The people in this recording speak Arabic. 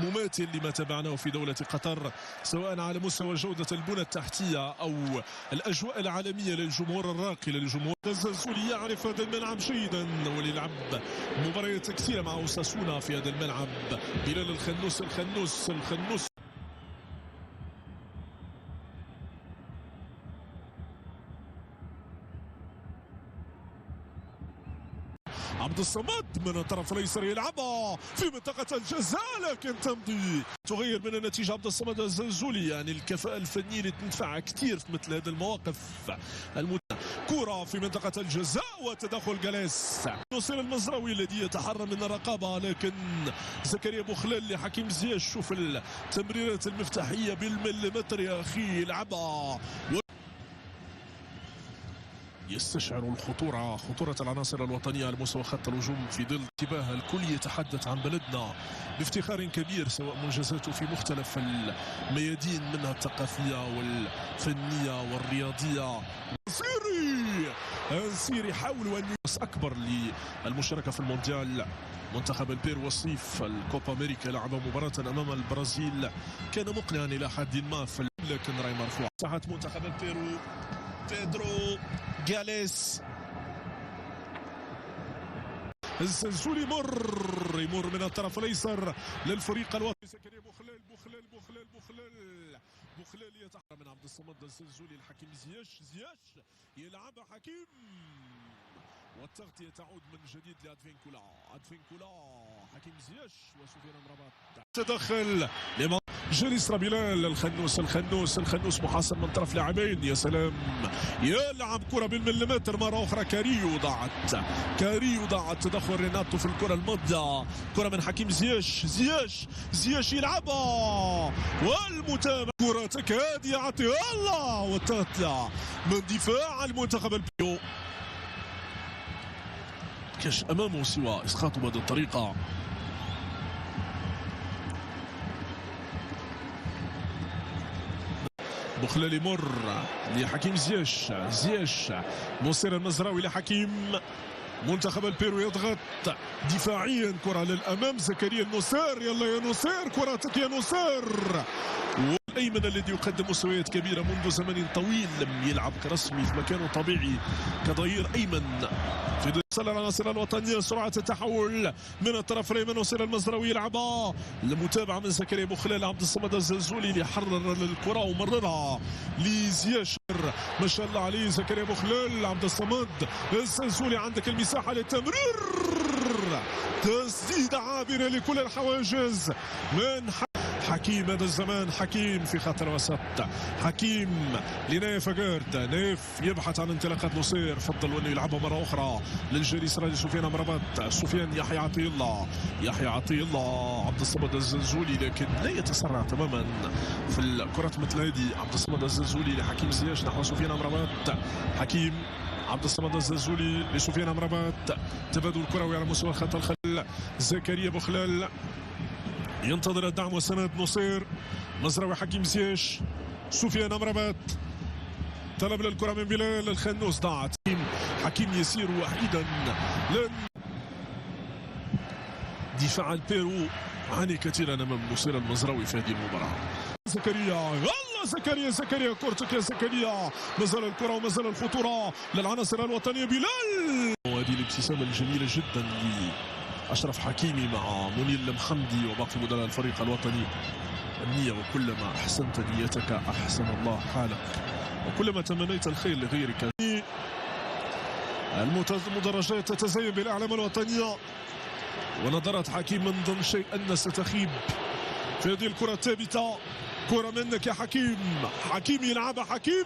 مماثل لما تابعناه في دولة قطر، سواء على مستوى جودة البنى التحتية أو الأجواء العالمية للجمهور الراقي للجمهور. الزلزولي يعرف هذا الملعب جيدا وليلعب مباريات كثيرة مع أوساسونا في هذا الملعب. بلال الخنوس عبد الصمد من الطرف الايسر يلعبها في منطقه الجزاء، لكن تمضي تغير من النتيجه. عبد الصمد الزلزولي يعني الكفاءه الفنيه اللي تنفع كثير في مثل هذه المواقف. كره في منطقه الجزاء وتدخل جاليس. نصير المزراوي الذي يتحرى من الرقابه، لكن زكريا بوخلال لحكيم زياش. شوف التمريرات المفتاحيه بالمليمتر يا اخي، يلعبها يستشعر خطورة العناصر الوطنية على مستوى خط الهجوم في ظل انتباه الكل يتحدث عن بلدنا بافتخار كبير، سواء منجزاته في مختلف الميادين منها الثقافية والفنية والرياضية. السيري حاولوا أن يوصل أكبر للمشاركة في المونديال. منتخب البيرو وصيف الكوبا أمريكا لعب مباراة أمام البرازيل كان مقنعا إلى حد ما، لكن راي مرفوع. ساحة منتخب البيرو بيدرو جاليس. الزلزولي يمر من الطرف الايسر للفريق الوطني. زكريا بوخلال يتحرى من عبد الصمد الزلزولي لحكيم زياش يلعب حكيم، والتغطية تعود من جديد لأدفينكولا. حكيم زياش وسفيان امرابط. تدخل جريسرا بلال. الخنوس محاصر من طرف لاعبين. يا سلام، يلعب كرة بالمليمتر مرة أخرى. كاريو ضاعت تدخل ريناتو في الكرة الماضية. كرة من حكيم زياش يلعبها، والمتابعة كرة تكاد يعطيها الله، والتغطية من دفاع المنتخب البيرو. كاش أمامه سوى إسقاطه بهذه الطريقة. بوخلال يمر لحكيم زياش. نصير المزراوي لحكيم. منتخب البيرو يضغط دفاعيا، كرة للأمام. زكريا النصير، يلا يا نصير، كرتك يا نصير. والأيمن الذي يقدم مستويات كبيرة منذ زمن طويل لم يلعب كرسمي في مكانه طبيعي كظهير أيمن. في ضل العناصر الوطنية سرعة التحول من الطرف الأيمن. نصير المزراوي يلعبها، المتابعة من زكريا بوخلال. عبد الصمد الزلزولي اللي حرر الكرة ومررها لزياش، ما شاء الله عليه زكريا بوخلال. عبد الصمد الزلزولي عندك المساحة للتمرير، تسديدة عابرة لكل الحواجز من حكيم. هذا الزمان حكيم في خط الوسط. حكيم لنايف أجارد. نايف يبحث عن انطلاقات نصير، فضل انه يلعبها مرة أخرى للجريسرا لسفيان امرابط. سفيان يحيى عطية الله. عبد الصمد الزلزولي لكن لا يتسرع تماما في الكرة مثل هذه. عبد الصمد الزلزولي لحكيم زياش نحو سفيان امرابط. حكيم عبد الصمد الزلزولي لسفيان امرابط. تبادل الكروي على مستوى خط الخلف. زكريا بوخلال ينتظر الدعم والسند. نصير مزراوي حكيم زياش. سفيان امرابط طلب للكرة من بلال الخنوس، ضاعت. حكيم يسير وحيدا. دفاع البيرو عاني كثيرا امام نصير المزراوي في هذه المباراة. زكريا كورتك يا زكريا. مازال الكرة ومازال الخطورة للعناصر الوطنية. بلال، وهذه الابتسامة الجميلة جدا أشرف حكيمي مع منير المحمدي وباقي مدراء الفريق الوطني. النية، وكلما أحسنت نيتك أحسن الله حالك، وكلما تمنيت الخير لغيرك. المدرجات تتزين بالأعلام الوطنية، ونظرت حكيم من ضمن شيء أن ستخيب في هذه الكرة الثابتة. كرة منك يا حكيم يلعبها حكيم.